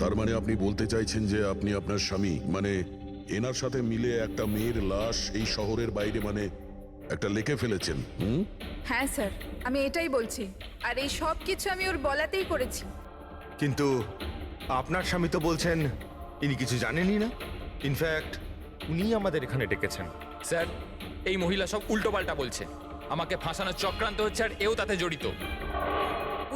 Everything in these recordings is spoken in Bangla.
তার মানে আপনি বলতে চাইছেন যে আপনি আপনার স্বামী মানে এনার সাথে মিলে একটা মেয়ের লাশ এই শহরের বাইরে মানে একটা লেকে ফেলেছেন? হ্যাঁ স্যার, আমি এটাই বলছি। আর এই সব কিছু আমি ওর বলাতেই করেছি। কিন্তু আপনার স্বামী তো বলছেন ইনি কিছু জানেনই না। ইনফ্যাক্ট উনি আমাদের এখানে ডেকেছেন। স্যার, এই মহিলা সব উল্টোপাল্টা বলছে। আমাকে ফাঁসানোর চক্রান্ত হচ্ছে আর এও তাতে জড়িত।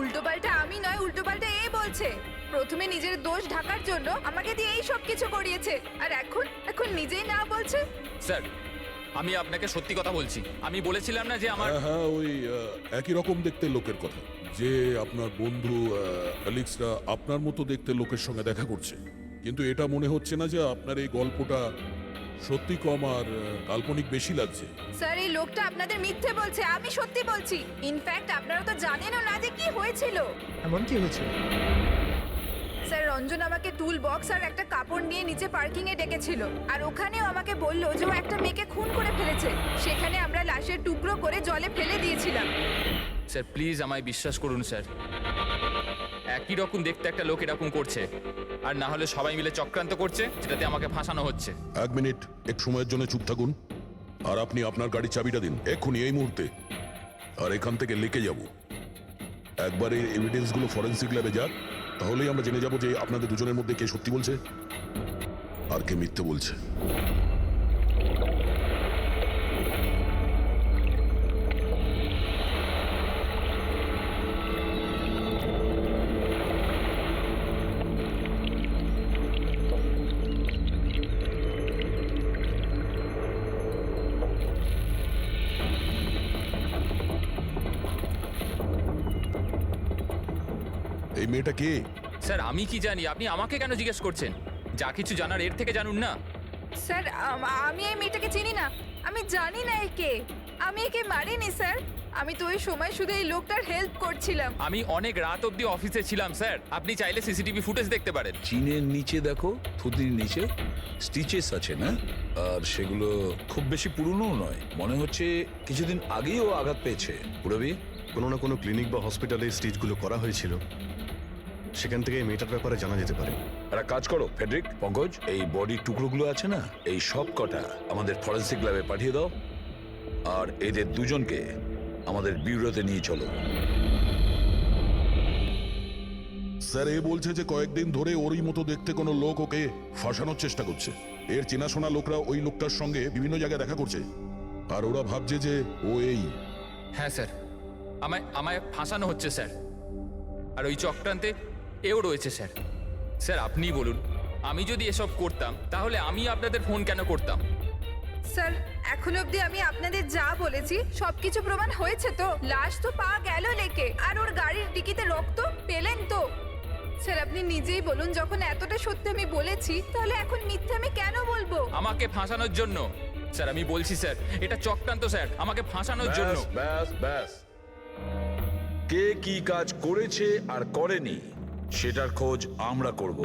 উল্টোপাল্টা আমি নয়, উল্টোপাল্টা এ বলছে। প্রথমে নিজের দোষ ঢাকার জন্য আমাকে দিয়ে এই সব কিছু করিয়েছে, আর এখন নিজেই না বলছে। স্যার, আমি আপনাকে সত্যি কথা বলছি। আমি বলেছিলাম না যে আমার হ্যাঁ, ওই একই রকম দেখতে লোকের কথা, যে আপনার বন্ধু অ্যালেক্সরা আপনার মতো দেখতে লোকের সঙ্গে দেখা করছে। কিন্তু এটা মনে হচ্ছে না যে আপনার এই গল্পটা সত্যি কম আর কাল্পনিক বেশি লাগছে। স্যার, এই লোকটা আপনাদের মিথ্যে বলছে, আমি সত্যি বলছি। ইনফ্যাক্ট আপনারা তো জানেনও না যে কি হয়েছিল। এমন কি হয়েছে? স্যার, রঞ্জন আমাকে টুল বক্স আর একটা কাপড় নিয়ে নিচে পার্কিং এ ডেকেছিল, আর ওখানেও আমাকে বলল যে ও একটা মেয়েকে খুন করে ফেলেছে। সেখানে আমরা লাশের টুকরো করে জলে ফেলে দিয়েছিলাম। স্যার প্লিজ আমায় বিশ্বাস করুন স্যার। একই রকম দেখতে একটা লোক এরকম করছে, আর না হলে সবাই মিলে চক্রান্ত করছে যেটাতে আমাকে ফাঁসানো হচ্ছে। এক মিনিট, এক সময়ের জন্য চুপ থাকুন। আর আপনি আপনার গাড়ির চাবিটা দিন এক্ষুনি, এই মুহূর্তে। আর এখান থেকে লেকে যাব। একবার এই এভিডেন্সগুলো ফরেন্সিক ল্যাবে যাক, তাহলেই আমরা জেনে যাব যে আপনাদের দুজনের মধ্যে কে সত্যি বলছে আর কে মিথ্যে বলছে। এই মেয়েটা কে? স্যার আমি কি জানি? আপনি আমাকে কেন জিজ্ঞেস করছেন? যা কিছু জানার এর থেকে জানুন না। স্যার, আমি এই মেয়েটাকে চিনি না। আমি জানি না একে। আমি একে মারিনি স্যার। আমি তো ওই সময় শুধু এই লোকটার হেল্প করছিলাম। আমি অনেক রাত অবধি অফিসে ছিলাম স্যার। আপনি চাইলে সিসিটিভি ফুটেজ দেখতে পারেন। চিনের নিচে দেখো, থুতির নিচে স্টিচেস আছে না? আর সেগুলো খুব বেশি পুরনো নয়, মনে হচ্ছে কিছুদিন আগেই ও আঘাত পেয়েছে। পুরবি কোনো না কোনো ক্লিনিক বা হসপিটালে স্টিচগুলো করা হয়েছিল, সেখান থেকে এই মেয়েটার ব্যাপারে জানা যেতে পারে। একটা কাজ করো ফেডরিক, পঙ্কজ, এই বডির টুকরোগুলো আছে না, এই সব কটা আমাদের ফরেন্সিক ল্যাবে পাঠিয়ে দাও। আর এদের দুজনকে আমাদের ব্যুরোতে নিয়ে চলো। স্যার, এ বলছে যে কয়েকদিন ধরে ওরই মতো দেখতে কোনো লোক ওকে ফাঁসানোর চেষ্টা করছে। এর চেনাশোনা লোকরা ওই লোকটার সঙ্গে বিভিন্ন জায়গায় দেখা করছে, আর ওরা ভাবছে যে ও এই। হ্যাঁ স্যার, আমায় ফাঁসানো হচ্ছে স্যার। আর ওই চক্রান্তে এও রয়েছে স্যার। স্যার আপনি বলুন, আমি যদি এসব করতাম তাহলে আমি আপনাদের ফোন কেন করতাম? স্যার, এখন অবধি আমি আপনাদের যা বলেছি সবকিছু প্রমাণ হয়েছে তো। লাশ তো পাওয়া গেল লেকে, আর ওর গাড়ির ডিকিতে রক্ত পেলেন তো। স্যার, আপনি নিজেই বলুন, যখন এতটা সত্যি আমি বলেছি, তাহলে এখন মিথ্যে আমি কেন বলবো? আমাকে ফাঁসানোর জন্য। স্যার আমি বলছি স্যার, এটা চক্রান্ত স্যার, আমাকে ফাঁসানোর জন্য। ব্যাস ব্যাস, কে কি কাজ করেছে আর করেনি সেটার খোঁজ আমরা করব।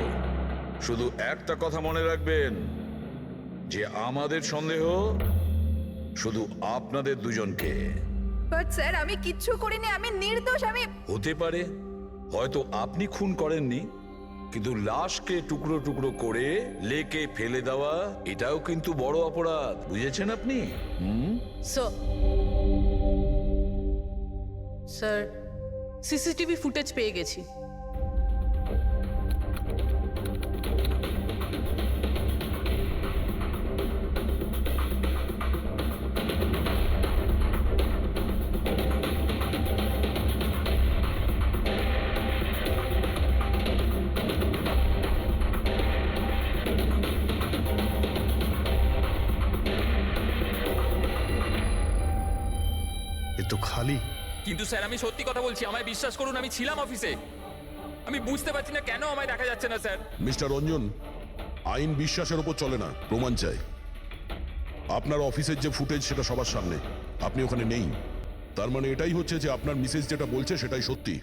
শুধু একটা কথা মনে রাখবেন, যে আমাদের সন্দেহ শুধু আপনাদের দুজনকে। বাট স্যার, আমি কিচ্ছু করিনি, আমি নির্দোষ। আমি হতে পারে হয়তো আপনি খুন করেননি, কিন্তু লাশকে টুকরো টুকরো করে লেকে ফেলে দেওয়া এটাও কিন্তু বড় অপরাধ, বুঝেছেন আপনি? স্যার, সিসিটিভি ফুটেজ পেয়ে গেছি। এ তো খালি। কিন্তু স্যার আমি সত্যি কথা বলছি, আমায় বিশ্বাস করুন, আমি ছিলাম অফিসে। আমি বুঝতে পারছি না কেন আমায় দেখা যাচ্ছে না স্যার। মিস্টার রঞ্জন, আইন বিশ্বাসের উপর চলে না, প্রমাণ চাই। আপনার অফিসের যে ফুটেজ সেটা সবার সামনে, আপনি ওখানে নেই। তার মানে এটাই হচ্ছে যে আপনার মিসেস যেটা বলছে সেটাই সত্যি।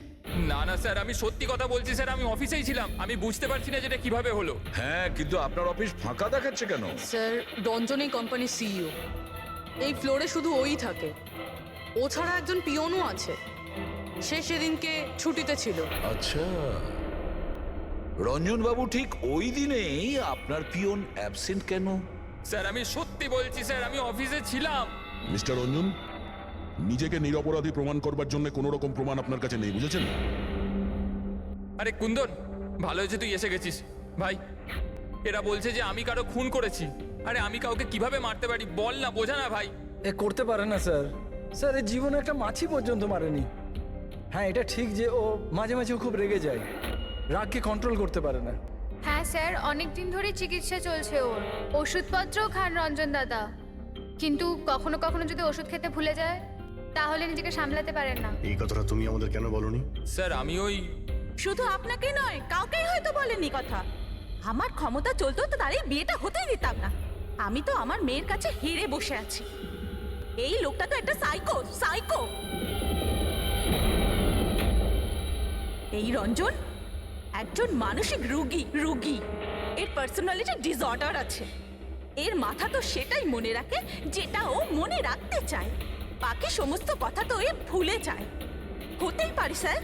না না স্যার, আমি সত্যি কথা বলছি স্যার, আমি অফিসেই ছিলাম। আমি বুঝতে পারছি না যেটা কিভাবে হলো। হ্যাঁ, কিন্তু আপনার অফিস ফাঁকা দেখাচ্ছে কেন? স্যার, রঞ্জন এই কোম্পানির সিইও। এই ফ্লোরে শুধু ওই থাকে। ও ছাড়া একজন পিয়নও আছে, সে সেদিনকে ছুটিতে ছিল। আচ্ছা, রঞ্জন বাবু ঠিক ওই দিনেই আপনার পিয়ন অ্যাবসেন্ট কেন? স্যার আমি সত্যি বলছি স্যার, আমি অফিসে ছিলাম। মিস্টার রঞ্জন, নিজেকে নিরপরাধী প্রমাণ করবার জন্য কোনো রকম প্রমাণ আপনার কাছে নেই, বুঝেছেন? আরে কুন্দন, ভালো হয়েছে তুই এসে গেছিস। ভাই, এরা বলছে যে আমি কারো খুন করেছি। আরে আমি কাউকে কিভাবে মারতে পারি বল না, বোঝা না ভাই। এ করতে পারে না স্যার। স্যার এর জীবনে একটা মাছি পর্যন্ত মারেনি। হ্যাঁ, এটা ঠিক যে ও মাঝে মাঝে খুব রেগে যায়, রাগকে কন্ট্রোল করতে পারে না। হ্যাঁ স্যার, অনেক দিন ধরে চিকিৎসা চলছে ওর, ওষুধপত্রও খান রঞ্জন দাদা, কিন্তু কখনো কখনো যদি ওষুধ খেতে ভুলে যায় তাহলে নিজেকে সামলাতে পারেন না। এই কথাটা তুমি আমাদের কেন বলনি? স্যার আমি ওই শুধু আপনাকে নয়, কাউকেই হয়তো বলেনি কথা। আমার ক্ষমতা চলতো তো তার এই বিয়েটা হতেই দিতাম না। আমি তো আমার মেয়ের কাছে হেরে বসে আছি। এই লোকটা তো একটা সাইকো সাইকো। এই রঞ্জন একজন মানসিক রোগী। এর পার্সোনালিটি ডিসঅর্ডার আছে। এর মাথা তো সেটাই মনে রাখে যেটা ও মনে রাখতে চায়, বাকি সমস্ত কথা তো এ ভুলে যায়। হতেই পারে স্যার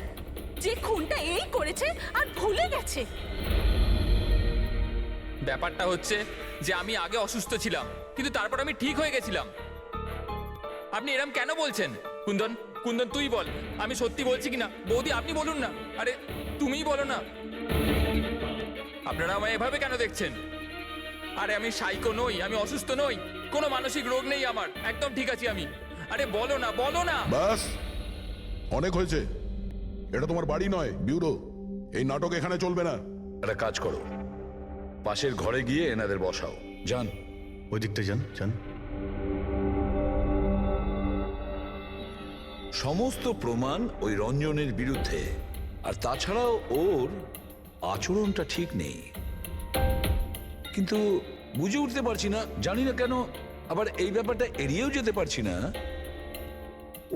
যে খুনটা এই করেছে আর ভুলে গেছে। ব্যাপারটা হচ্ছে যে আমি আগে অসুস্থ ছিলাম, কিন্তু তারপর আমি ঠিক হয়ে গেছিলাম। আপনি এরম কেন বলছেন? কুন্দন, কুন্দন তুই বল, আমি সত্যি বলছি কিনা। বৌদি আপনি বলুন না। আরে তুমিই বলো না। আপনারা আমায় এভাবে কেন দেখছেন? আরে আমি সাইকো নই, আমি অসুস্থ নই, কোনো মানসিক রোগ নেই আমার, একদম ঠিক আছি আমি। আরে বলো না, বলো না। বাস, অনেক হয়েছে। এটা তোমার বাড়ি নয়, ব্যুরো। এই নাটক এখানে চলবে না। একটা কাজ করো, পাশের ঘরে গিয়ে এনাদের বসাও। যান। ওই দিকটা যান যান। সমস্ত প্রমাণ ওই রঞ্জনের বিরুদ্ধে, আর তাছাড়াও ওর আচরণটা ঠিক নেই। কিন্তু বুঝে উঠতে পারছি না, জানি না কেন আবার এই ব্যাপারটা এড়িয়েও যেতে পারছি না।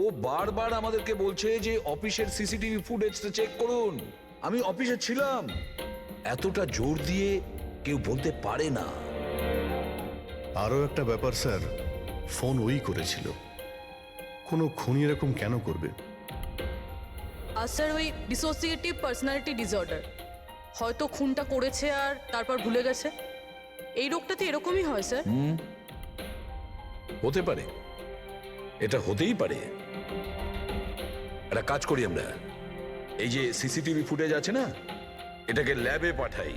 ও বারবার আমাদেরকে বলছে যে অফিসের সিসিটিভি ফুটেজটা চেক করুন। আমি অফিসে ছিলাম। এতটা জোর দিয়ে কেউ বলতে পারে না। আরও একটা ব্যাপার স্যার, ফোন ওই করেছিল। কোনো খুনি এরকম কেন করবে? আর স্যার ওই ডিসোসিয়েটিভ পার্সোনালিটি ডিসঅর্ডার, হয়তো খুনটা করেছে আর তারপর ভুলে গেছে। এই রোগটাতে এরকমই হয় স্যার। হতে পারে, এটা হতেই পারে। একটা কাজ করি আমরা, এই যে সিসিটিভি ফুটেজ আছে না, এটাকে ল্যাবে পাঠাই,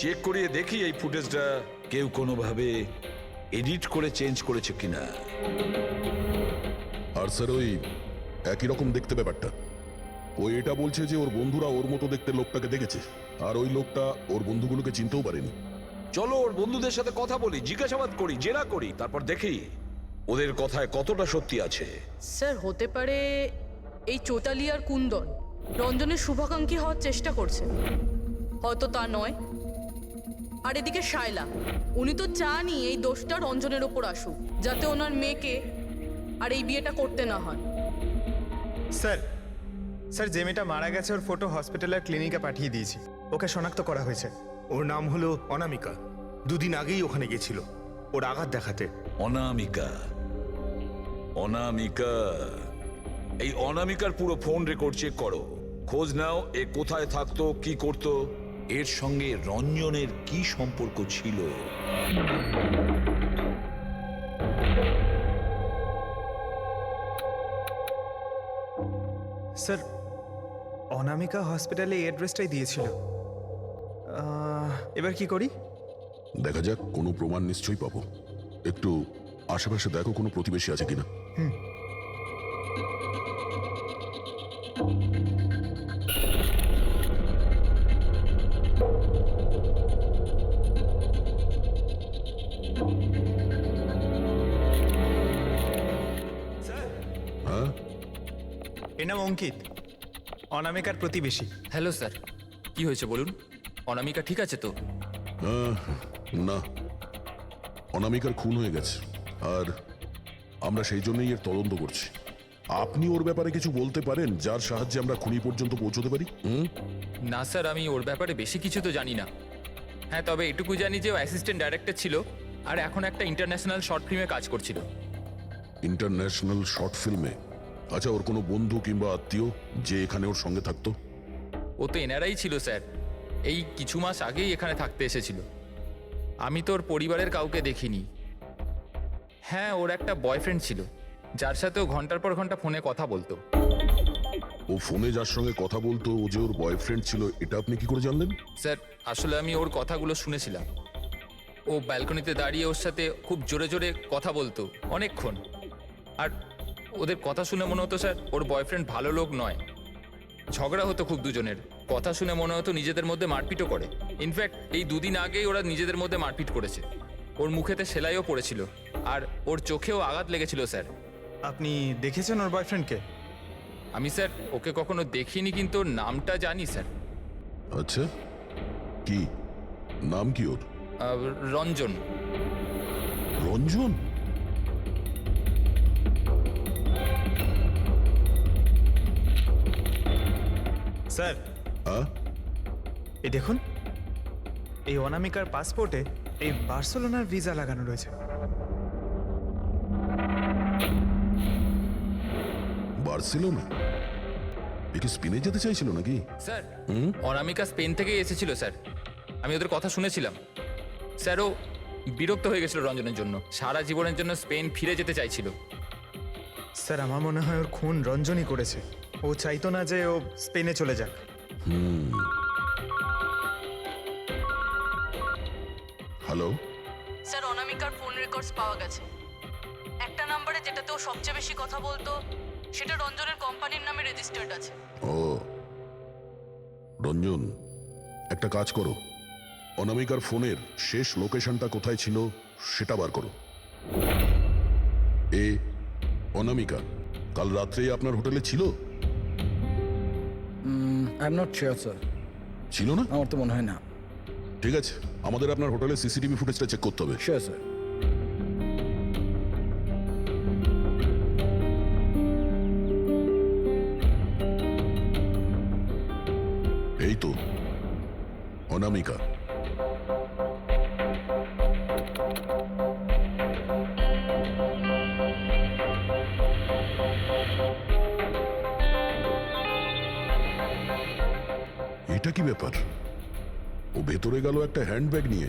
চেক করিয়ে দেখি এই ফুটেজটা কেউ কোনোভাবে এডিট করে চেঞ্জ করেছে কিনা। আর স্যার ওই একই রকম দেখতে ব্যাপারটা। ও এটা বলছে যে ওর বন্ধুরা ওর মতো দেখতে লোকটাকে দেখেছে, আর ওই লোকটা ওর বন্ধুগুলোকে চিনতেও পারেনি। চলো ওর বন্ধুদের সাথে কথা বলি, জিজ্ঞাসাবাদ করি, জেরা করি, তারপর দেখি ওদের কথায় কতটা সত্যি আছে। স্যার হতে পারে এই চৈতালি আর কুন্দন রঞ্জনের শুভাকাঙ্ক্ষী হওয়ার চেষ্টা করছে, হয়তো তা নয়। আর এদিকে শায়লা, উনি তো চানই এই দোষটা রঞ্জনের ওপর আসুক, যাতে ওনার মেয়েকে আর এই বিয়েটা করতে না হয়। স্যার স্যার যে মেয়েটা মারা গেছে ওর ফটো হসপিটালের ক্লিনিকে পাঠিয়ে দিয়েছি। ওকে শনাক্ত করা হয়েছে। ওর নাম হলো অনামিকা। দুদিন আগেই ওখানে গেছিল ওর আঘাত দেখাতে। অনামিকা, অনামিকা, এই অনামিকার পুরো ফোন রেকর্ড চেক করো, খোঁজ নাও এ কোথায় থাকতো, কি করতো, এর সঙ্গে রঞ্জনের কি সম্পর্ক ছিল। স্যার অনামিকা হসপিটালে এই অ্যাড্রেসটাই দিয়েছিল। এবার কি করি? দেখা যাক, কোনো প্রমাণ নিশ্চয়ই পাবো। একটু আশেপাশে দেখো কোনো প্রতিবেশী আছে কিনা। হ্যাঁ, এর নাম অঙ্কিত, অনামিকার প্রতিবেশী। হ্যালো স্যার, কি হয়েছে বলুন? অনামিকা ঠিক আছে তো? না, অনামিকার খুন হয়ে গেছে, আর আমরা সেই জন্যই এর তদন্ত করছি। আপনি ওর ব্যাপারে কিছু বলতে পারেন যার সাহায্যে আমরা খুনি পর্যন্ত পৌঁছতে পারি? না স্যার, আমি ওর ব্যাপারে বেশি কিছু তো জানি না। হ্যাঁ, তবে এটুকু জানি যে ও অ্যাসিস্ট্যান্ট ডাইরেক্টর ছিল আর এখন একটা ইন্টারন্যাশনাল শর্ট ফিল্মে কাজ করছিল। ইন্টারন্যাশনাল শর্ট ফিল্মে? আচ্ছা, ওর কোনো বন্ধু কিংবা আত্মীয় যে এখানে ওর সঙ্গে থাকতো? ও তো এনারাই ছিল স্যার, এই কিছু মাস আগেই এখানে থাকতে এসেছিল। আমি তো ওর পরিবারের কাউকে দেখিনি। হ্যাঁ, ওর একটা বয়ফ্রেন্ড ছিল, যার সাথে ও ঘন্টার পর ঘন্টা ফোনে কথা বলতো। ও ফোনে যার সঙ্গে কথা বলতো ও যে ওর বয়ফ্রেন্ড ছিল, এটা আপনি কি করে জানলেন? স্যার, আসলে আমি ওর কথাগুলো শুনেছিলাম। ও ব্যালকনিতে দাঁড়িয়ে ওর সাথে খুব জোরে জোরে কথা বলতো অনেকক্ষণ। আর ওদের কথা শুনে মনে হতো স্যার ওর বয়ফ্রেন্ড ভালো লোক নয়। ঝগড়া হতো খুব দুজনের। কথা শুনে মনে হতো নিজেদের মধ্যে মারপিটও করে। ইনফ্যাক্ট এই দুদিন আগেই ওরা নিজেদের মধ্যে মারপিট করেছে। ওর মুখেতে সেলাইও পড়েছিল, আর ওর চোখেও আঘাত লেগেছিল স্যার। আপনি দেখেছেন ওর বয়ফ্রেন্ডকে? আমি স্যার ওকে কখনো দেখিনি, কিন্তু ওর নামটা জানি স্যার। আচ্ছা, কি নাম কি ওর? রঞ্জন। রঞ্জন? স্যার, হ্যাঁ, এই দেখুন, এই অনামিকার পাসপোর্টে এই বার্সেলোনার ভিসা লাগানো রয়েছে। বার্সেলোনা? এ কি স্পেনে যেতে চাইছিল নাকি? স্যার, অনামিকা স্পেন থেকেই এসেছিল স্যার। আমি ওদের কথা শুনেছিলাম। স্যার, ও বিরক্ত হয়ে গেছিল রঞ্জনের জন্য, সারা জীবনের জন্য স্পেন ফিরে যেতে চাইছিল। স্যার, আমার মনে হয় ওর খুন রঞ্জনই করেছে। ও চাইতো না যে ও স্পেনে চলে যাক। হ্যালো, স্যার, অনামিকার ফোন রেকর্ডস পাওয়া গেছে। একটা নাম্বারে যেটাতে ও সবচেয়ে বেশি কথা বলতো সেটা রঞ্জনের কোম্পানির নামে রেজিস্টার্ড আছে। ও রঞ্জন, একটা কাজ করো, অনামিকার ফোনের শেষ লোকেশনটা কোথায় ছিল সেটা বার করো। এ অনামিকা কাল রাত্রে আপনার হোটেলে ছিল? I am not sure sir, ছিল না? আমার তো মনে হয় না। ঠিক আছে, আমাদের আপনার হোটেলের সিসিটিভি ফুটেজটা চেক করতে হবে। Sure sir. এই তো অনামিকা। এটা কি ব্যাপার? ও ভেতরে গেল একটা হ্যান্ডব্যাগ নিয়ে,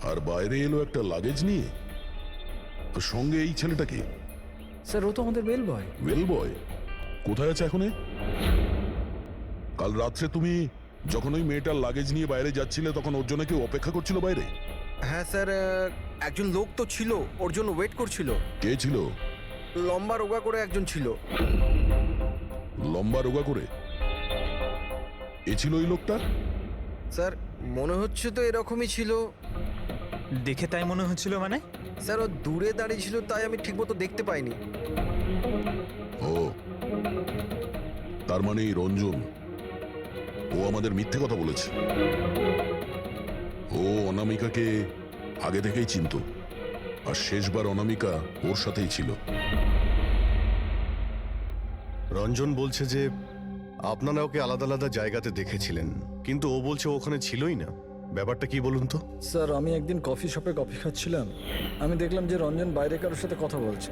আর বাইরে এলো একটা লাগেজ নিয়ে। আর সঙ্গে এই ছেলেটাকে? স্যার, ও তো আমাদের বেল বয়। ওয়েল বয় কোথায় আছে এখন? কাল রাত্রে তুমি যখন ওই মেয়েটার লাগেজ নিয়ে বাইরে যাচ্ছিলে তখন ওর জন্য কেউ অপেক্ষা করছিল বাইরে? হ্যাঁ স্যার, একজন লোক তো ছিল, ওর জন্য ওয়েট করছিল। কে ছিল? লম্বা রোগা করে একজন ছিল। লম্বা রোগা করে? এ ছিল ওই লোকটা? স্যার, মনে হচ্ছে তো এরকমই ছিল। দেখে তাই মনে হচ্ছিল মানে? স্যার, ও দূরে দাঁড়িয়ে ছিল, তাই আমি ঠিকমতো দেখতে পাইনি। ও, তার মানে এই রঞ্জন, ও আমাদের মিথ্যে কথা বলেছে। ও অনামিকাকে আগে থেকেই চিনতো, আর শেষবার অনামিকা ওর সাথেই ছিল। রঞ্জন বলছে যে আপনারা ওকে আলাদা আলাদা জায়গাতে দেখেছিলেন, কিন্তু ও বলছে ও ওখানে ছিলই না। ব্যাপারটা কি বলুন তো? স্যার, আমি একদিন কফি শপে কফি খাচ্ছিলাম, আমি দেখলাম যে রঞ্জন বাইরে কারোর সাথে কথা বলছে।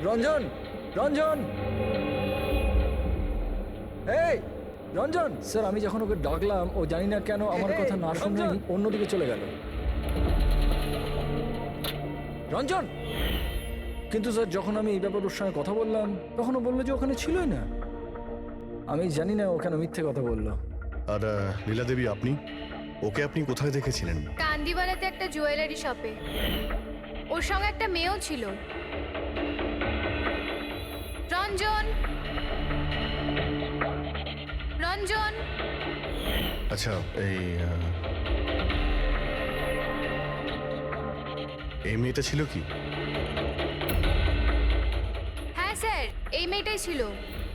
রঞ্জন, রঞ্জন, এই রঞ্জন! স্যার, আমি যখন ওকে ডাকলাম ও জানি না কেন আমার কথা না শুনেই অন্যদিকে চলে গেল। রঞ্জন! কিন্তু স্যার, যখন আমি এই ব্যাপারে ওর সঙ্গে কথা বললাম তখন ও বললো যে ওখানে ছিলই না। আমি জানি না ওখানে মিথ্যে কথা বললো। আর লীলা দেবী, আপনি ওকে আপনি কোথায় দেখেছিলেন? কান্দিওয়ালাতে একটা জুয়েলারি শপে। ওর সঙ্গে একটা মেয়েও ছিল। রঞ্জন, রঞ্জন! আচ্ছা, এই মেয়েটা ছিল কি? হ্যাঁ স্যার, এই মেয়েটাই ছিল।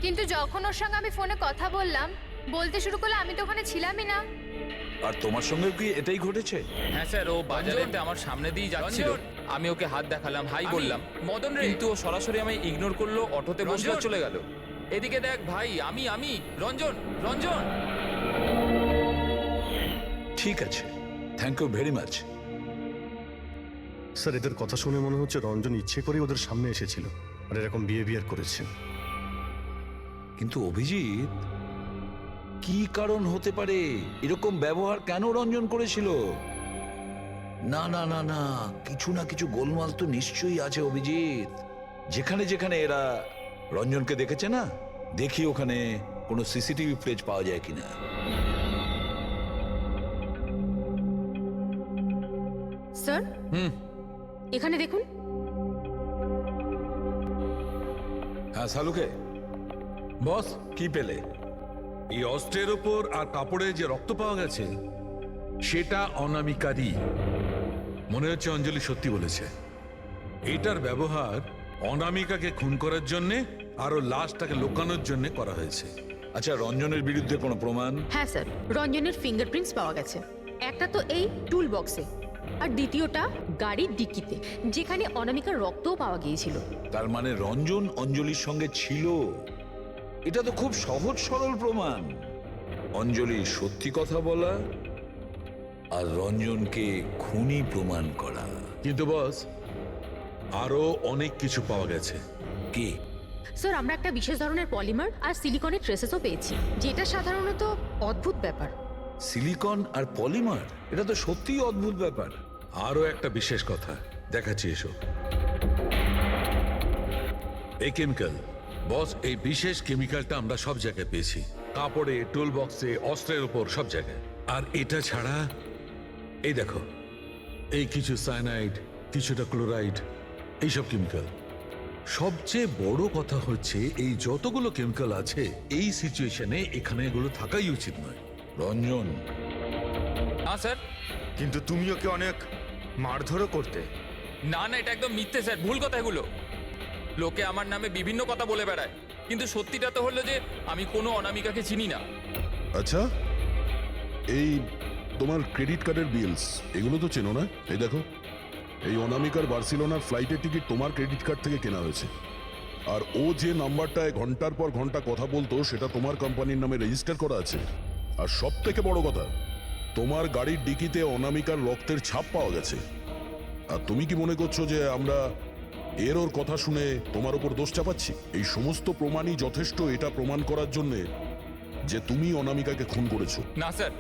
কিন্তু যখন ওর সঙ্গে আমি ফোনে কথা বললাম, বলতে শুরু করলো আমি তো ওখানে ছিলামই না। আর তোমার সঙ্গে কি এটাই ঘটেছে? হ্যাঁ স্যার, ও বাজারেতে আমার সামনে দিয়ে যাচ্ছিল। আমি ওকে হাত দেখালাম, হাই বললাম, মদন রে, কিন্তু ও সরাসরি আমায় ইগনোর করলো, অটোতে বসলো, চলে গেল। এদিকে দেখ ভাই, আমি রঞ্জন, রঞ্জন! ঠিক আছে, thank you very much. Sir, এদের কথা শুনে মনে হচ্ছে রঞ্জন ইচ্ছে করে ওদের সামনে এসেছিল আর এরকম বিহেভিয়ার করেছে। কিন্তু অভিজিৎ, কি কারণ হতে পারে? এরকম ব্যবহার কেন রঞ্জন করেছিল? না না না না, কিছু না কিছু গোলমাল তো নিশ্চয়ই আছে অভিজিৎ। যেখানে যেখানে এরা রঞ্জনকে দেখেছে না, দেখি ওখানে কোনো সিসিটিভি ফুটেজ পাওয়া যায় কিনা। স্যার এখানে দেখুন। হ্যাঁ শালুকে, বস, কি পেলে? এই অস্ত্রের ওপর আর কাপড়ে যে রক্ত পাওয়া গেছে সেটা অনামিকারই। মনে হচ্ছে অঞ্জলি সত্যি বলেছে। এটার ব্যবহার অনামিকাকে খুন করার জন্যে আরো লাশটাকে লুকানোর জন্য করা হয়েছে। আচ্ছা, রঞ্জনের বিরুদ্ধে কোনো প্রমাণ? হ্যাঁ স্যার, রঞ্জনের ফিঙ্গারপ্রিন্টস পাওয়া গেছে। একটা তো এই টুল বক্সে, আর দ্বিতীয়টা গাড়ির ডিক্কিতে, যেখানে অনামিকার রক্তও পাওয়া গিয়েছিল। তার মানে রঞ্জন অঞ্জলির সঙ্গে ছিল। এটা তো খুব সহজ সরল প্রমাণ। অঞ্জলি সত্যি কথা বলা আর রঞ্জনকে খুনি প্রমাণ করা। কিন্তু বস, আরো অনেক কিছু পাওয়া গেছে। কি? স্যার, আমরা একটা বিশেষ ধরনের পলিমার আর সিলিকনের ট্রেসেসও পেয়েছি, যেটা সাধারণত অদ্ভুত ব্যাপার। সিলিকন আর পলিমার, এটা তো সত্যিই অদ্ভুত ব্যাপার। আরো একটা বিশেষ কথা দেখাচ্ছি, এসো। এই কেমিক্যাল, বস, এই বিশেষ কেমিক্যালটা আমরা সব জায়গায় পেয়েছি। কাপড়ে, টুল বক্সে, অস্ত্রের উপর, সব জায়গায়। আর এটা ছাড়া এই দেখো, এই কিছু সায়ানাইড, কিছুটা ক্লোরাইড, এইসব কেমিক্যাল। সবচেয়ে বড় কথা হচ্ছে এই যতগুলো কেমিক্যাল আছে, এই সিচুয়েশনে এখানে এগুলো থাকাই উচিত নয়। রঞ্জন। হ্যাঁ স্যার। কিন্তু তুমি ওকে অনেক মারধরও করতে। না না, এটা একদম মিথ্যে স্যার, ভুল কথা এগুলো। লোকে আমার নামে বিভিন্ন কথা বলে বেড়ায়, কিন্তু সত্যিটা তো হলো যে আমি কোনো অনামিকাকে চিনি না। আচ্ছা, এই তোমার ক্রেডিট কার্ডের বিলস এগুলো তো চেনো না? এই দেখো, এই অনামিকার বার্সেলোনার ফ্লাইটের টিকিট তোমার ক্রেডিট কার্ড থেকে কেনা হয়েছে। আর ও যে নাম্বারটায় ঘন্টার পর ঘন্টা কথা বলতো সেটা তোমার কোম্পানির নামে রেজিস্টার করা আছে। আর সব থেকে বড় কথা, তোমার গাড়ির ডিকিতে অনামিকার রক্তের ছাপ পাওয়া গেছে। আর তুমি কি মনে করছো যে আমরা এর ওর কথা শুনে তোমার উপর দোষ চাপাচ্ছি? এই সমস্ত প্রমাণই যথেষ্ট এটা প্রমাণ করার জন্যে যে তুমি অনামিকাকে খুন করেছো। না স্যার,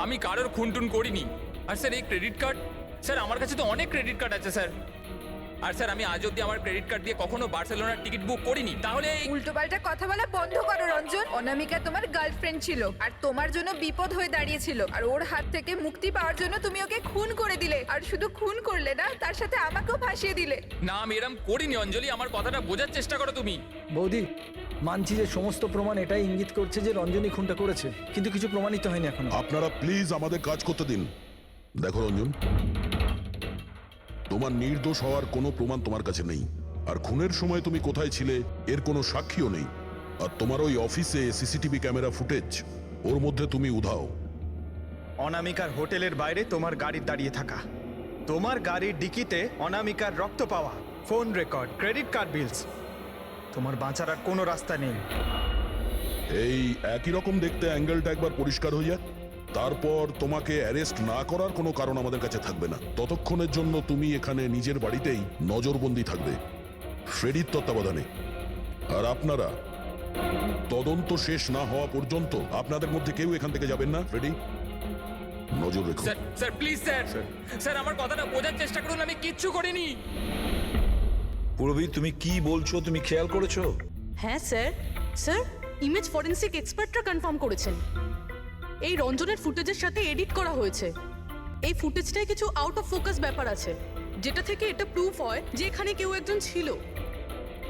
আমি কারোর খুনটুন করিনি। আর স্যার, এই ক্রেডিট কার্ড, স্যার আমার কাছে তো অনেক ক্রেডিট কার্ড আছে স্যার। আর স্যার, আমি আজ অব্দি আমার ক্রেডিট কার্ড দিয়ে কখনো বার্সেলোনার টিকিট বুক করিনি। তাহলে উল্টোপাল্টা কথা বলা বন্ধ করো রঞ্জন। অনামিকা তোমার গার্লফ্রেন্ড ছিল আর তোমার জন্য বিপদ হয়ে দাঁড়িয়েছিল, আর ওর হাত থেকে মুক্তি পাওয়ার জন্য তুমি ওকে খুন করে দিলে। আর শুধু খুন করলে না, তার সাথে আমাকেও ফাঁসিয়ে দিলে। না, আমি এরম করিনি অঞ্জলি, আমার কথাটা বোঝার চেষ্টা করো তুমি। বৌদি, মানছি যে সমস্ত প্রমাণ এটাই ইঙ্গিত করছে যে রঞ্জনই খুনটা করেছে, কিন্তু কিছু প্রমাণিত হয়নি এখনো। আপনারা প্লিজ আমাদের কাজ করতে দিন। দেখো রঞ্জন, তোমার নির্দোষ হওয়ার কোনো প্রমাণ তোমার কাছে নেই। আর খুনের সময় তুমি কোথায় ছিলে এর কোনো সাক্ষীও নেই। আর তোমার ওই অফিসে সিসিটিভি ক্যামেরা ফুটেজ, ওর মধ্যে তুমি উধাও। অনামিকার হোটেলের বাইরে তোমার গাড়ির দাঁড়িয়ে থাকা, তোমার গাড়ির ডিকিতে অনামিকার রক্ত পাওয়া, ফোন রেকর্ড, ক্রেডিট কার্ড বিলস, তোমার বাঁচার আর কোনো রাস্তা নেই। এই একই রকম দেখতে অ্যাঙ্গেলটা একবার পরিষ্কার হয়ে যাক, তারপর তোমাকে অ্যারেস্ট না করার কোনো কারণ আমাদের কাছে থাকবে না। ততক্ষণের জন্য তুমি এখানে নিজের বাড়িতেই নজরবন্দি থাকবে, ফ্রেডির তত্ত্বাবধানে। আর আপনারা তদন্ত শেষ না হওয়া পর্যন্ত আপনাদের মধ্যে কেউ এখান থেকে যাবেন না। ফ্রেডি, নজর রেখো। Sir, sir please sir, sir আমার কথাটা বোঝার চেষ্টা করুন, আমি কিচ্ছু করিনি। পূরবী, তুমি কি বলছো তুমি খেয়াল করেছো? হ্যাঁ স্যার। স্যার, ইমেজ ফরেন্সিক এক্সপার্টরা কনফার্ম করেছেন এই রঞ্জনের ফুটেজের সাথে এডিট করা হয়েছে। এই ফুটেজটায় কিছু আউট অফ ফোকাস ব্যাপার আছে, যেটা থেকে এটা প্রুফ হয় যে এখানে কেউ একজন ছিল,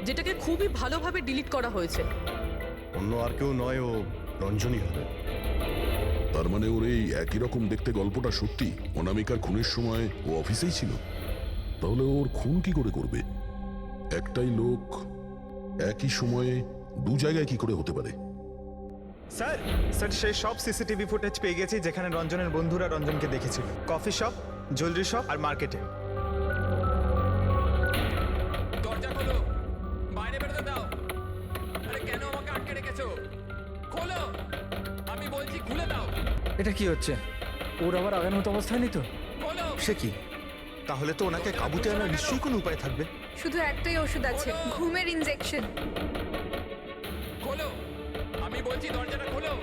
যেটাকে খুবই ভালোভাবে ডিলিট করা হয়েছে। অন্য আর কেউ নয়, ও রঞ্জনই হবে। তার মানে ওর এই একই রকম দেখতে গল্পটা সত্যি। অনামিকার খুনের সময় ও অফিসেই ছিল। তাহলে ওর খুন কি করে করবে? একটাই লোক একই সময়ে দু জায়গায় কি করে হতে পারে? স্যার, স্যার সেই সব সিসিটিভি ফুটেজ পেয়ে গেছি যেখানে রঞ্জনের বন্ধুরা রঞ্জনকে দেখেছিল। কফি শপ, জুয়েলারি শপ আর মার্কেটে। দরজা খোলো, বাইরে বেরোতে দাও। আরে কেন আমাকে আটকে রেখেছো? খোলো, আমি বলছি খুলে দাও। এটা কি হচ্ছে? ওর আবার আগের মতো অবস্থায় নেই তো? খোলো। সে কি? তাহলে তো ওনাকে কাবুতে আনার নিশ্চয়ই কোনো উপায় থাকবে। শুধু একটাই ওষুধ আছে, ঘুমের ইনজেকশন। খোলো, আমি বলছি দরজাটা খোলো।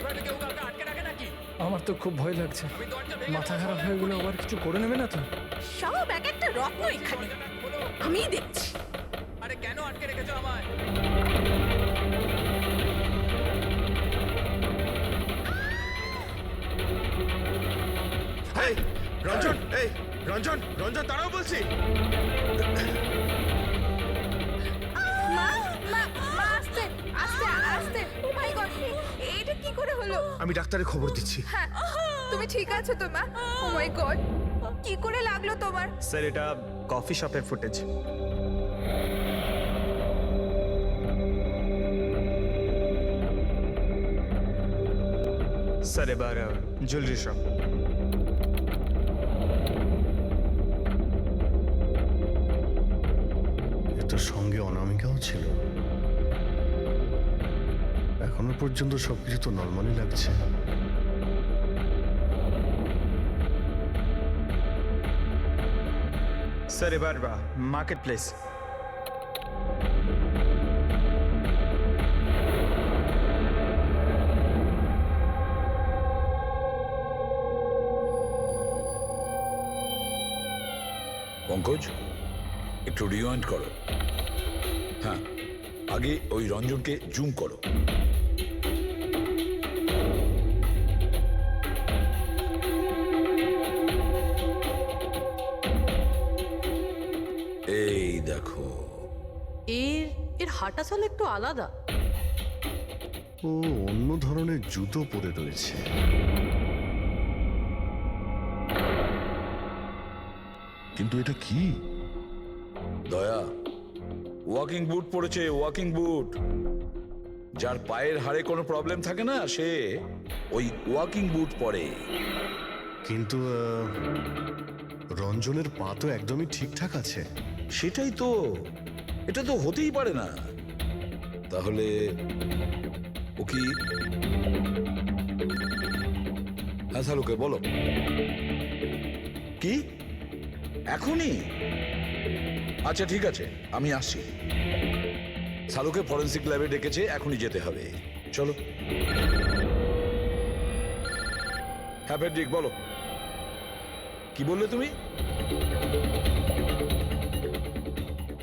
এভাবে কেউ কাউকে আটকে রাখে নাকি? আমার তো খুব ভয় লাগছে। আমি দরজা ভেঙে মাথা খারাপ হয়ে গেলে আবার কিছু করে নেবে না তো? সব এক একটা রত্ন এখানে, আমি দেখছি। আরে কেন আটকে রেখেছো আমায়? এই রঞ্জন, এই রঞ্জন, রঞ্জন দাঁড়াও বলছি। মা মা মা আস্তে আস্তে আস্তে, ও মাই গড, এটা কি করে হলো? আমি ডাক্তারের খবর দিচ্ছি। হ্যাঁ, তুমি ঠিক আছো তো মা? ও মাই গড, কি করে লাগলো তোমার? স্যার এটা কফি শপের ফুটেজ। স্যার এবার জুয়েলারি শপ। এর তো সঙ্গে অনামিকাও ছিল। এখনো পর্যন্ত সবকিছু তো নর্মালি লাগছে। স্যার এবার মার্কেট প্লেস। পঙ্কজ, একটু রিওয়াইন্ড করো। হ্যাঁ, আগে ওই রঞ্জনকে জুম করো। এই দেখো, এর এর হাঁটা চল একটু আলাদা। ও অন্য ধরনের জুতো পরে রয়েছে। কিন্তু এটা কি? দয়া ওয়াকিং বুট পরেছে, ওয়াকিং বুট। যার পায়ের হাড়ে কোনো প্রবলেম থাকে না, সে ওই ওয়াকিং বুট পরে। কিন্তু রঞ্জনের পা তো একদমই ঠিকঠাক আছে। সেটাই তো, এটা তো হতেই পারে না। তাহলে ও কি? হ্যাঁ সালুকে বলো, কি এখনই? আচ্ছা ঠিক আছে, আমি আসছি। সালুকে ফরেন্সিক ল্যাবে ডেকেছে, এখনই যেতে হবে। চলো। হ্যাঁ ফেডরিক বলো, কি বললে তুমি?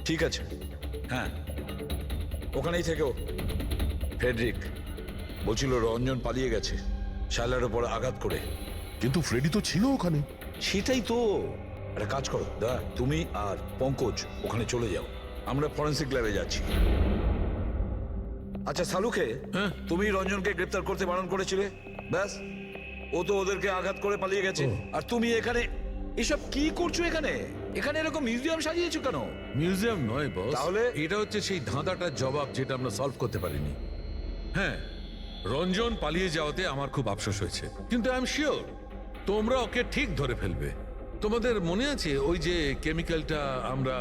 ঠিক আছে, হ্যাঁ ওখানেই থেকো। ফেডরিক বলছিল রঞ্জন পালিয়ে গেছে শায়লার ওপর আঘাত করে। কিন্তু ফ্রেডি তো ছিল ওখানে। সেটাই তো। একটা কাজ করো দা, তুমি আর পঙ্কজ ওখানে চলে যাও, আমরা ফরেন্সিক ল্যাবে যাচ্ছি। আচ্ছা সালুকে, তুমি রঞ্জনকে গ্রেফতার করতে বারণ করেছিলে, ব্যাস ও তো ওদেরকে আঘাত করে পালিয়ে গেছে। আর তুমি এখানে এসব কি করছো? এখানে এখানে এরকম মিউজিয়াম সাজিয়েছো কেন? মিউজিয়াম নয় বস, তাহলে? এটা হচ্ছে সেই ধাঁধাটার জবাব যেটা আমরা সলভ করতে পারিনি। হ্যাঁ, রঞ্জন পালিয়ে যাওয়াতে আমার খুব আফসোস হয়েছে, কিন্তু আই এম শিওর তোমরা ওকে ঠিক ধরে ফেলবে। তোমাদের মনে আছে ওই যে কেমিক্যালটা আমরা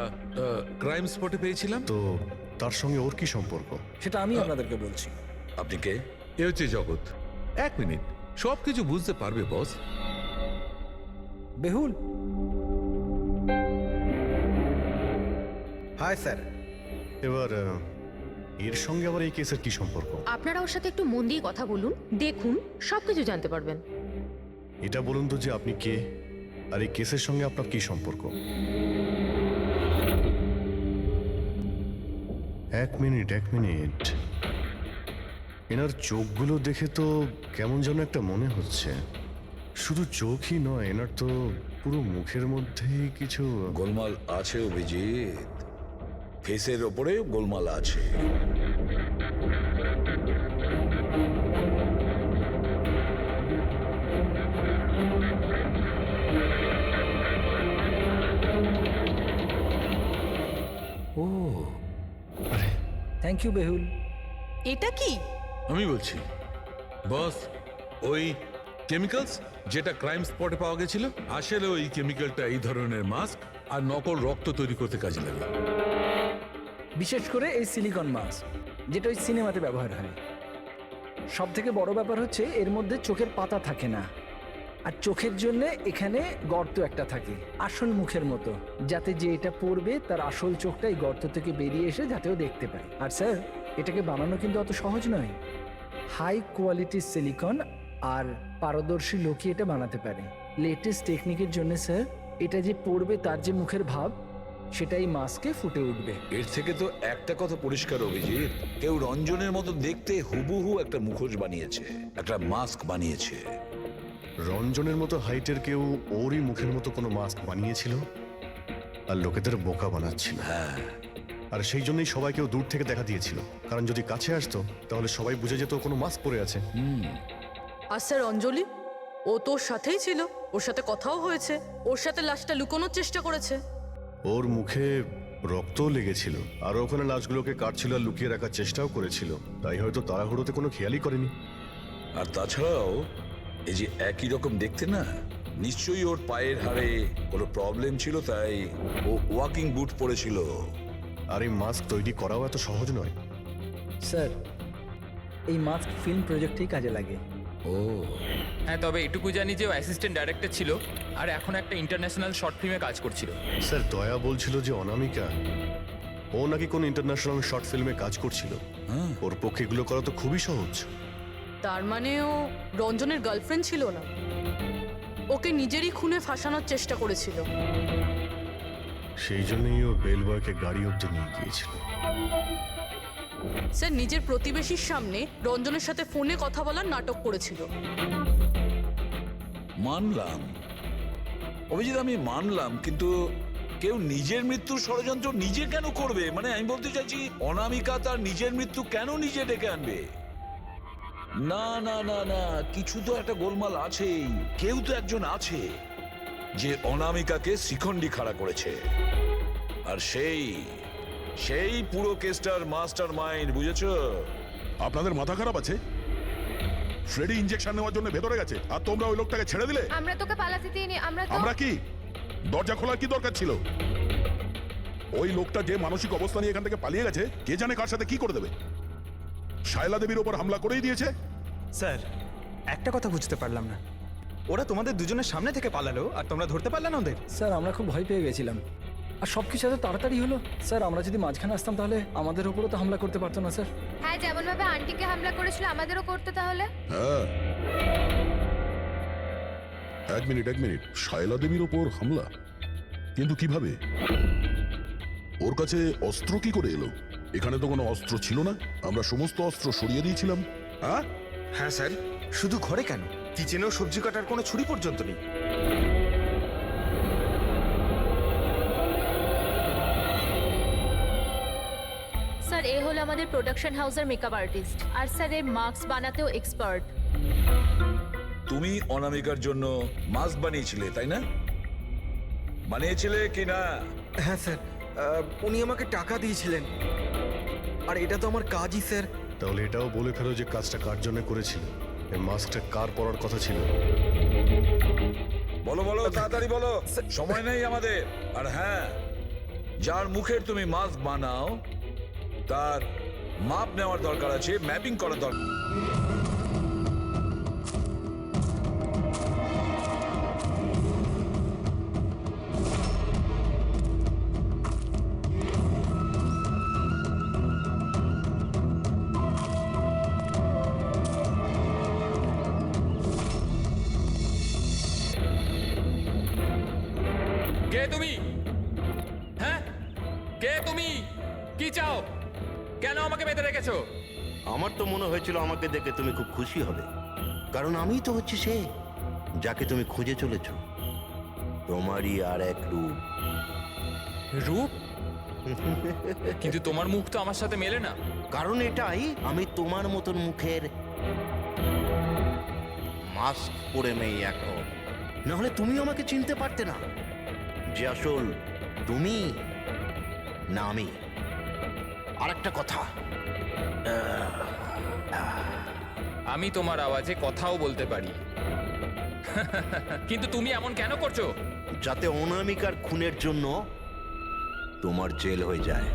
ক্রাইম স্পটে পেয়েছিলাম? তো তার সঙ্গে ওর কি সম্পর্ক? সেটা আমি আপনাদেরকে বলছি। আপনি কে? এ হচ্ছে জগৎ। এক মিনিট, সবকিছু বুঝতে পারবে বস। বেহুল, হাই স্যার। এবার এর সঙ্গে আবার এই কেসের কি সম্পর্ক? আপনারা ওর সাথে একটু মন দিয়ে কথা বলুন, দেখুন সবকিছু জানতে পারবেন। এটা বলুন তো যে আপনি কে, আর এই কেসের সঙ্গে আপনার কি সম্পর্ক? এক মিনিট। এনার চোখগুলো দেখে তো কেমন যেন একটা মনে হচ্ছে। শুধু চোখই নয়, এনার তো পুরো মুখের মধ্যেই কিছু গোলমাল আছে অভিজিৎ, ফেসের ওপরে গোলমাল আছে। ও থ্যাংক ইউ বেহুল। এটা কি? আমি বলছি বস, ওই কেমিক্যালস যেটা ক্রাইম স্পটে পাওয়া গেছিল, আসলে ওই কেমিক্যালটা এই ধরনের মাস্ক আর নকল রক্ত তৈরি করতে কাজে লাগে। বিশেষ করে এই সিলিকন মাস্ক, যেটা ওই সিনেমাতে ব্যবহার হয়। সব থেকে বড় ব্যাপার হচ্ছে এর মধ্যে চোখের পাতা থাকে না, আর চোখের জন্য এখানে গর্ত একটা থাকে আসল মুখের মতো, যাতে যে এটা পড়বে তার আসল চোখটা এই গর্ত থেকে বেরিয়ে এসে যাতেও দেখতে পায়। আর স্যার, এটাকে বানানো কিন্তু অত সহজ নয়। হাই কোয়ালিটির সিলিকন আর পারদর্শী লোকই এটা বানাতে পারে। লেটেস্ট টেকনিকের জন্য স্যার এটা যে পড়বে তার যে মুখের ভাব সেটাই মাস্কে ফুটে উঠবে। এর থেকে তো একটা কথা পরিষ্কার, অভিজিৎ, কেউ রঞ্জনের মতো দেখতে হুবহু একটা মুখোশ বানিয়েছে, একটা মাস্ক বানিয়েছে। রঞ্জনের মতো হাইটের কেউ ওরই মুখের মতো কোনো মাস্ক বানিয়েছিল আর লোকেদের বোকা বানাচ্ছিল। হ্যাঁ, আর সেই জন্যই সবাইকেও দূর থেকে দেখা দিয়েছিল, কারণ যদি কাছে আসতো তাহলে সবাই বুঝে যেত ও কোনো মাস্ক পরে আছে। আর স্যার অঞ্জলি, ও তোর সাথেই ছিল, ওর সাথে কথাও হয়েছে, ওর সাথে লাশটা লুকোনোর চেষ্টা করেছে। ওর মুখে রক্তও লেগেছিল আর ওখানে লাশগুলোকে কাটছিল আর লুকিয়ে রাখার চেষ্টাও করেছিল, তাই হয়তো তাড়াহুড়োতে কোনো খেয়ালই করেনি। আর তাছাড়াও এই যে একই রকম দেখতে না, নিশ্চয়ই ওর পায়ের হাড়ে কোনো প্রবলেম ছিল, তাই ও ওয়াকিং বুট পরেছিল। আর এই মাস্ক তৈরি করাও এত সহজ নয়। স্যার এই মাস্ক ফিল্ম প্রজেক্টেই কাজে লাগে। ও হ্যাঁ, তবে এটুকু জানি যে ও অ্যাসিস্ট্যান্ট ডাইরেক্টর ছিল আর এখন একটা ইন্টারন্যাশনাল শর্ট ফিল্মে কাজ করছিল। স্যার দয়া বলছিল যে অনামিকা ও নাকি কোন ইন্টারন্যাশনাল শর্ট ফিল্মে কাজ করছিল। ওর পক্ষে এগুলো করা তো খুবই সহজ। তার মানে ও রঞ্জনের গার্লফ্রেন্ড ছিল না, ওকে নিজেরই খুনে ফাঁসানোর চেষ্টা করেছিল। সেই জন্যই ও বেল বয়কে গাড়ি অব্দি নিয়ে গিয়েছিল। স্যার নিজের প্রতিবেশীর সামনে রঞ্জনের সাথে ফোনে কথা বলার নাটক করেছিল। মানলাম অভিজিৎ, আমি মানলাম, কিন্তু কেউ নিজের মৃত্যুর ষড়যন্ত্র নিজে কেন করবে? মানে আমি বলতে চাইছি, অনামিকা তার নিজের মৃত্যু কেন নিজে ডেকে আনবে? না না না না, কিছু তো একটা গোলমাল আছেই। কেউ তো একজন আছে যে অনামিকাকে শিখণ্ডি খাড়া করেছে, আর সেই পুরো কেসটার মাস্টার মাইন্ড, বুঝেছো? আপনাদের মাথা খারাপ আছে? ফ্রেডি ইনজেকশন নেওয়ার জন্য ভেতরে গেছে আর তোমরা ওই লোকটাকে ছেড়ে দিলে। আমরা তোকে পালাতে দিইনি, আমরা কি দরজা খোলার কি দরকার ছিল? ওই লোকটা যে মানসিক অবস্থা নিয়ে এখান থেকে পালিয়ে গেছে, কে জানে কার সাথে কি করে দেবে। শায়লা দেবীর ওপর হামলা করেই দিয়েছে। স্যার একটা কথা বুঝতে পারলাম না, ওরা তোমাদের দুজনের সামনে থেকে পালালো আর তোমরা ধরতে পারলে না ওদের? স্যার আমরা খুব ভয় পেয়ে গেছিলাম আর সব কিছু এত তাড়াতাড়ি হলো। স্যার আমরা যদি মাঝখানে আসতাম তাহলে আমাদের উপরও তো হামলা করতে পারতো না স্যার। হ্যাঁ, যেমন ভাবে আন্টিকে হামলা করেছিল আমাদেরও করতে তাহলে। হ্যাঁ, এক মিনিট শায়লা দেবীর ওপর হামলা, কিন্তু কিভাবে? ওর কাছে অস্ত্র কি করে এলো? এখানে তো কোনো অস্ত্র ছিল না, আমরা সমস্ত অস্ত্র সরিয়ে দিয়েছিলাম। হ্যাঁ হ্যাঁ স্যার, শুধু ঘরে কেন, কিচেনেও সবজি কাটার কোনো ছুরি পর্যন্ত নেই। স্যার এ হলো আমাদের প্রোডাকশন হাউসের মেকআপ আর্টিস্ট, আর স্যার এর মাস্ক বানাতেও এক্সপার্ট। তুমি অনামিকার জন্য মাস্ক বানিয়েছিলে, তাই না? বানিয়েছিলে কি না? হ্যাঁ স্যার, উনি আমাকে টাকা দিয়েছিলেন আর এটা তো আমার কাজই স্যার। তাহলে এটাও বলে ফেলো যে কাজটা কার জন্য করেছিল, এই মাস্কটা কার পরার কথা ছিল। বলো বলো, তাড়াতাড়ি বলো, সময় নেই আমাদের। আর হ্যাঁ, যার মুখের তুমি মাস্ক বানাও তার মাপ নেওয়ার দরকার আছে, ম্যাপিং করার দরকার। কে তুমি? হ্যাঁ, কে তুমি? কি চাও? কেন আমাকে বেঁধে রেখেছো? আমার তো মনে হয়েছিল আমাকে দেখে তুমি খুব খুশি হবে, কারণ আমিই তো হচ্ছি সে যাকে তুমি খুঁজে চলেছ। তোমারই আর এক রূপ। রূপ? কিন্তু তোমার মুখ তো আমার সাথে মেলে না। কারণ এটাই, আমি তোমার মতন মুখের মাস্ক পরে নেই এখন, নাহলে তুমি আমাকে চিনতে পারতে না যে আসল তুমি না আমি। আর একটা কথা, আমি তোমার আওয়াজে কথাও বলতে পারি। কিন্তু তুমি এমন কেন করছো? যাতে অনামিকার খুনের জন্য তোমার জেল হয়ে যায়।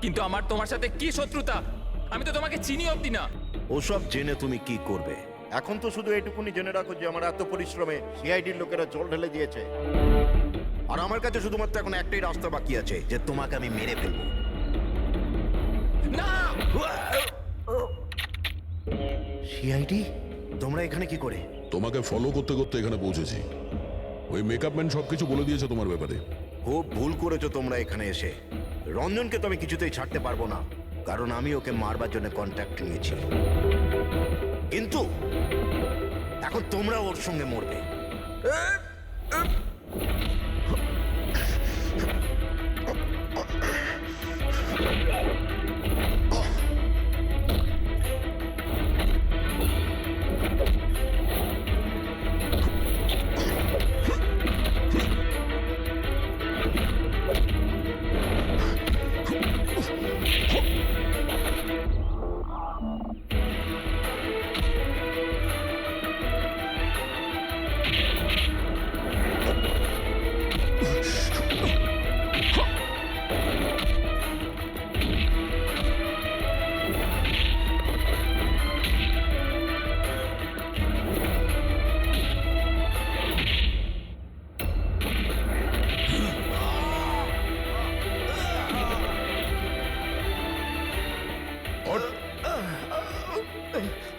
কিন্তু আমার তোমার সাথে কি শত্রুতা? আমি তো তোমাকে চিনি অব্দি না। ওসব জেনে তুমি কি করবে? এখন তো শুধু এটুকুনি জেনে রাখো যে আমার এত পরিশ্রমে সিআইডির লোকেরা জল ঢেলে দিয়েছে, আর আমার কাছে শুধুমাত্র এখন একটাই রাস্তা বাকি আছে, যে তোমাকে আমি মেরে ফেলবো। না! সিআইডি তোমরা এখানে কি করে? তোমাকে ফলো করতে করতে এখানে পৌঁছেছি। ওই মেকআপ ম্যান সবকিছু বলে দিয়েছে তোমার ব্যাপারে। খুব ভুল করেছো তোমরা এখানে এসে। রঞ্জনকে তো আমি কিছুতেই ছাড়তে পারবো না, কারণ আমি ওকে মারবার জন্য কন্ট্যাক্ট নিয়েছি। কিন্তু এখন তোমরা ওর সঙ্গে মরবে।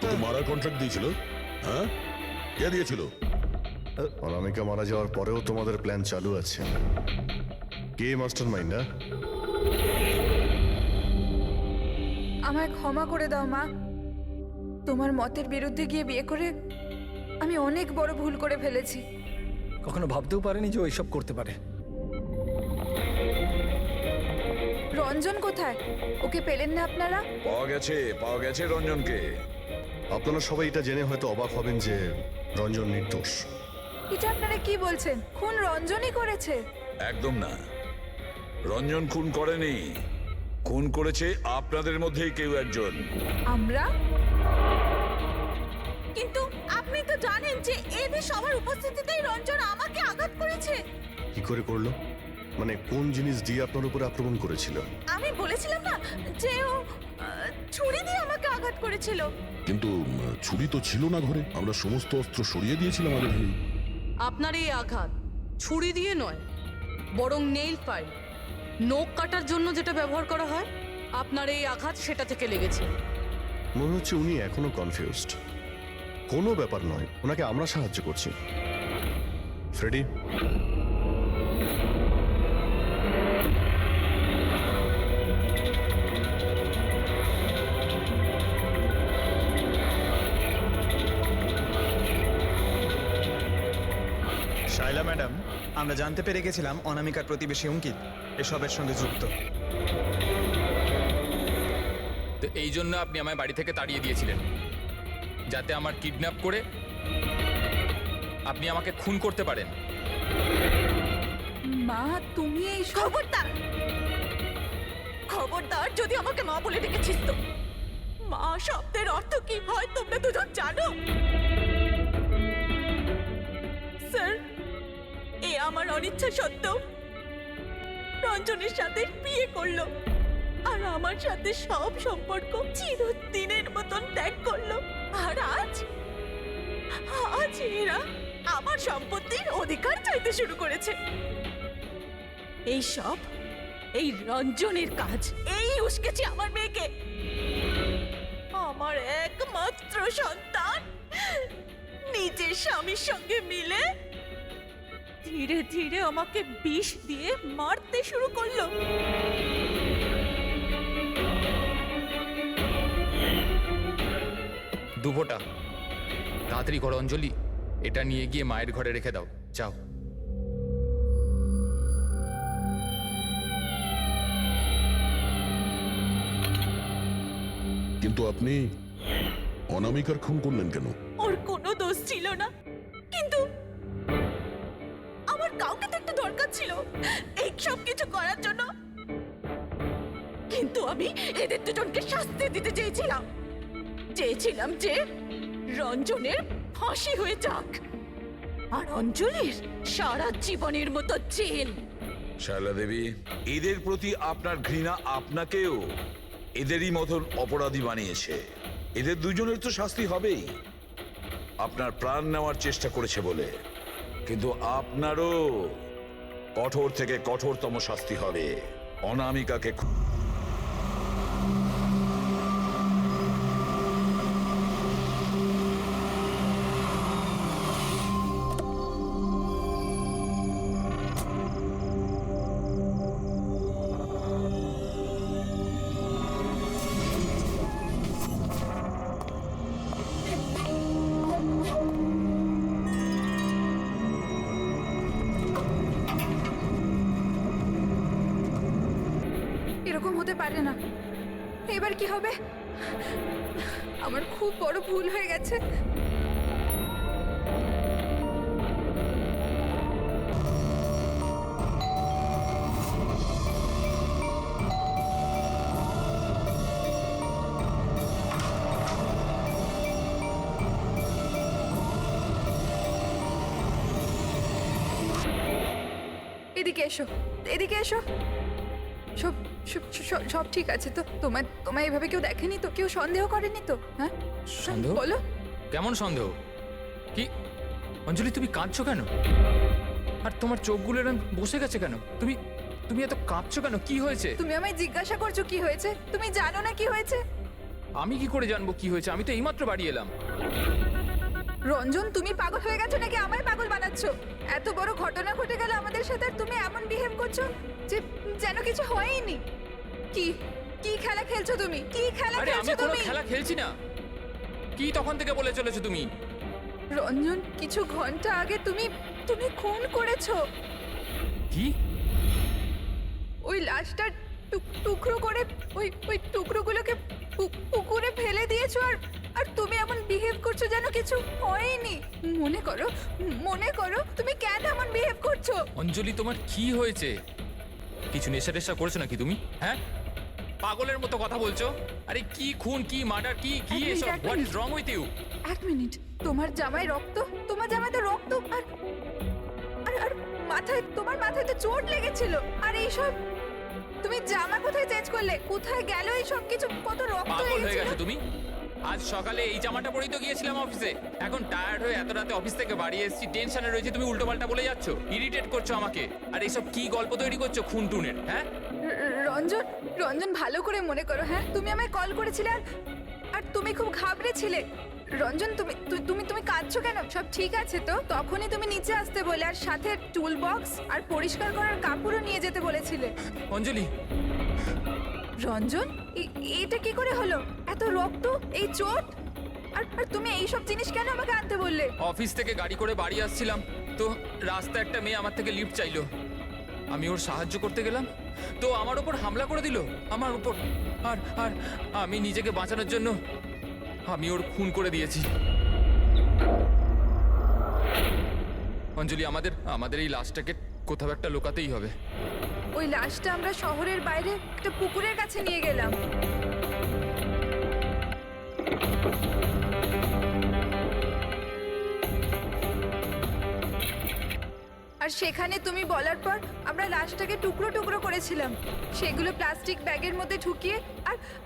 তোকে মারার কন্ট্রাক্ট দিয়েছিল? হ্যাঁ, কে দিয়েছিল? অনামিকা মারা যাওয়ার পরেও তোমাদের প্ল্যান চালু আছে। কে মাস্টার মাইন্ড? আমায় ক্ষমা করে দাও মা। তোমার মতের বিরুদ্ধে গিয়ে বিয়ে করে আমি অনেক বড় ভুল করে ফেলেছি। কখনো ভাবতেও পারেনি যে ও এসব করতে পারে। রঞ্জন কোথায়? ওকে পেলেন না আপনারা? পাওয়া গেছে রঞ্জনকে। আপনারা সবাই এটা জেনে হয়তো অবাক হবেন যে রঞ্জন নির্দোষ। এটা আপনারা কি বলছেন? খুন রঞ্জনই করেছে? একদম না, রঞ্জন খুন করেনি। খুন করেছে আপনাদের মধ্যেই কেউ একজন। আমরা? কিন্তু আপনি তো জানেন যে এদের সবার উপস্থিতিতেই রঞ্জন আমাকে আঘাত করেছে। কি করে করলো? মানে কোন জিনিস দিয়ে আপনার উপরে আক্রমণ করেছিল? আমি বলেছিলাম না যে ও ছুরি দিয়ে আমাকে আঘাত করেছিল। কিন্তু ছুরি তো ছিল না ঘরে, আমরা সমস্ত অস্ত্র সরিয়ে দিয়েছিলাম আগে থেকেই। আপনার এই আঘাত ছুরি দিয়ে নয়, বরং নেইল ফাইল, নখ কাটার জন্য যেটা ব্যবহার করা হয়, আপনার এই আঘাত সেটা থেকে লেগেছে। মনে হচ্ছে উনি এখনো কনফিউজড। কোনো ব্যাপার নয়, ওনাকে আমরা সাহায্য করছি। ফ্রেডি, শাইলা ম্যাডাম, আমরা জানতে পেরে গেছিলাম অনামিকার প্রতিবেশী অঙ্কিত এসবের সঙ্গে যুক্ত। তো এই জন্য আপনি আমায় বাড়ি থেকে তাড়িয়ে দিয়েছিলেন, যাতে আমার কিডন্যাপ করে আপনি আমাকে খুন করতে পারেন। মা, তুমি এই খবরদার, খবরদার যদি আমাকে মা বলে ডেকেছিস তো। মা শব্দের অর্থ কি হয় তোমরা দুজন জানো? স্যার, এ আমার অনিচ্ছা সত্ত্বেও রঞ্জনের সাথে বিয়ে করলো আর আমার সাথে সব সম্পর্ক চিরদিনের মতন ত্যাগ করলো। আর আজ এরা আমার সম্পত্তির অধিকার চাইতে শুরু করেছে। এই সব এই রঞ্জনের কাজ। এই উস্কেছে আমার মেয়েকে, আমার একমাত্র সন্তান, নিজের স্বামীর সঙ্গে মিলে ধীরে ধীরে আমাকে বিষ দিয়ে মারতে শুরু করলো। দুপোটা তাড়াতাড়ি করো অঞ্জলি, এটা নিয়ে গিয়ে মায়ের ঘরে রেখে দাও, যাও। কিন্তু আপনি অনামিকার খুন করলেন কেন? ওর কোনো দোষ ছিল না, কিন্তু আমার কাউকে তো একটু দরকার ছিল এই সব কিছু করার জন্য। কিন্তু আমি এদের দুজনকে শাস্তি দিতে চেয়েছিলাম যে রঞ্জনের ফাঁসি হয়ে যাক আর অঞ্জলির সারা জীবনের মতো জেল। শায়লা দেবী, এদের প্রতি আপনার ঘৃণা আপনাকেও এদেরই মতন অপরাধী বানিয়েছে। এদের দুজনের তো শাস্তি হবেই, আপনার প্রাণ নেওয়ার চেষ্টা করেছে বলে। কিন্তু আপনারও কঠোর থেকে কঠোরতম শাস্তি হবে। অনামিকাকে এরকম হতে পারে না। এবার কি হবে? আমার খুব বড় ভুল হয়ে গেছে। এদিকে এসো, এদিকে এসো। সব সব ঠিক আছে তো? তোমায় এভাবে কেউ দেখেনি তো? কেউ সন্দেহ করেনি তো? হ্যাঁ সন্দেহ? বলো। কেমন সন্দেহ? কি অঞ্জলি, তুমি কাঁদছো কেন? আর তোমার চোখগুলো এরকম বসে গেছে কেন? তুমি তুমি এত কাঁদছো কেন? কি হয়েছে? তুমি আমায় জিজ্ঞাসা করছো কি হয়েছে? তুমি জানো না কি হয়েছে? আমি কি করে জানবো কি হয়েছে? আমি তো এইমাত্র বাড়ি এলাম। রঞ্জন, তুমি পাগল হয়ে গেছো নাকি আমায় পাগল বানাচ্ছো? এত বড় ঘটনা ঘটে গেল আমাদের সাথে আর তুমি এমন বিহেভ করছো যে যেন কিছু হয়নি। কি কি খেলা খেলছো তুমি? কি খেলা আরে আমি খেলছো কোনো তুমি? খেলা খেলছি না। কি তখন থেকে বলে চলেছো তুমি? রঞ্জন, কিছু ঘন্টা আগে তুমি তুমি খুন করেছো। কি? ওই লাশটা টুকরো করে ওই টুকরোগুলোকে পুকুরে ফেলে দিয়েছো আর তুমি এমন বিহেভ করছো যেন কিছু হয়নি। মনে করো তুমি কেন এমন বিহেভ করছো? অঞ্জলি, তোমার কি হয়েছে? কিছু নেশা টেশা করেছো নাকি তুমি? হ্যাঁ, পাগলের মতো কথা বলছো। আরে কি খুন, কি মার্ডার, কি কি এক মিনিট, এসব? এক what is minute. Wrong with you? এক মিনিট, তোমার জামায় রক্ত, তোমার জামায় তো রক্ত, আর আর মাথায়, তোমার মাথায় তো চোট লেগেছিল। আর এইসব তুমি জামা কোথায় চেঞ্জ করলে? কোথায় গেল এই সব কিছু? কত রক্ত পাগল হয়ে লেগেছিল। গেছো তুমি? আজ সকালে এই জামাটা পরেই তো গিয়েছিলাম অফিসে। এখন টায়ার্ড হয়ে এত রাতে অফিস থেকে বাড়ি এসেছি, টেনশনে রয়েছে, তুমি উল্টোপাল্টা বলে যাচ্ছ, ইরিটেট করছো আমাকে। আর এইসব কি গল্প তৈরি করছো খুন টুনের? হ্যাঁ রঞ্জন, রঞ্জন, ভালো করে মনে করো। হ্যাঁ, তুমি আমায় কল করেছিলে আর তুমি খুব ঘাবড়েছিলে। রঞ্জন, তুমি তুমি তুমি কাঁদছো কেন? সব ঠিক আছে তো? তখনই তুমি নিচে আসতে বলে আর সাথে টুল বক্স আর পরিষ্কার করার কাপড়ও নিয়ে যেতে বলেছিলে। অঞ্জলি। রঞ্জন, এটা কি করে হলো? এত রক্ত, এই চোট, আর তুমি এই সব জিনিস কেন আমাকে আনতে বললে? অফিস থেকে গাড়ি করে বাড়ি আসছিলাম তো রাস্তায় একটা মেয়ে আমার থেকে লিফট চাইলো। আমি ওর সাহায্য করতে গেলাম তো আমার উপর হামলা করে দিল, আমার উপর। আর আর আমি নিজেকে বাঁচানোর জন্য আমি ওর খুন করে দিয়েছি। অঞ্জলি, আমাদের এই লাশটাকে কোথাও একটা লুকাতেই হবে। ওই লাশটা আমরা শহরের বাইরে একটা পুকুরের কাছে নিয়ে গেলাম। আর সেখানে তুমি বলার পর আমরা লাশটাকে টুকরো টুকরো করেছিলাম, সেগুলো প্লাস্টিক ব্যাগের মধ্যে ঢুকিয়ে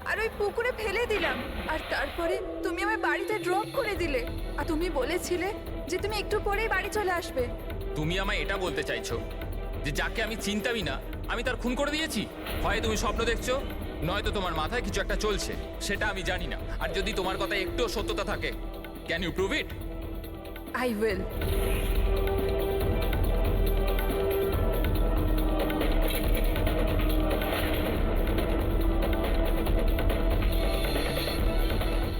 আর ওই পুকুরে ফেলে দিলাম। আর তারপরে তুমি আমার বাড়িতে ড্রপ করে দিলে আর তুমি বলেছিলে যে তুমি একটু পরেই বাড়ি চলে আসবে। তুমি আমায় এটা বলতে চাইছো যে যাকে আমি চিনতামই না আমি তার খুন করে দিয়েছি? হয় তুমি স্বপ্ন দেখছো, নয়তো তোমার মাথায় কিছু একটা চলছে, সেটা আমি জানি না। আর যদি তোমার কথায় একটু সত্যতা থাকে, can you prove it? I will.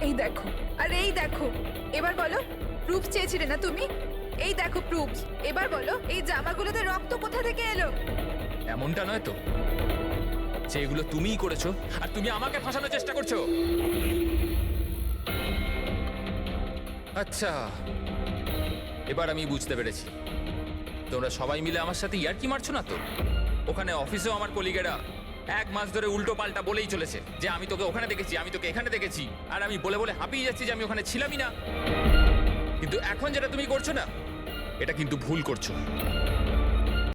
এই দেখো, আর এই দেখো। এবার বলো, প্রুফ চেয়েছিলে না তুমি? এই দেখো প্রুফ। এবার বলো, এই জামাগুলোতে রক্ত কোথা থেকে এলো? এমনটা নয় তো যে এগুলো তুমিই করেছো আর তুমি আমাকে ফাঁসানোর চেষ্টা করছো? আচ্ছা, এবার আমি বুঝতে পেরেছি। তোমরা সবাই মিলে আমার সাথে ইয়ার্কি মারছো না তো? ওখানে অফিসেও আমার কলিগেরা 1 মাস ধরে উল্টো পাল্টা বলেই চলেছে যে আমি তোকে ওখানে দেখেছি, আমি তোকে এখানে দেখেছি। আর আমি বলে বলে হাঁপিয়ে যাচ্ছি যে আমি ওখানে ছিলামই না। কিন্তু এখন যেটা তুমি করছো না, এটা কিন্তু ভুল করছো।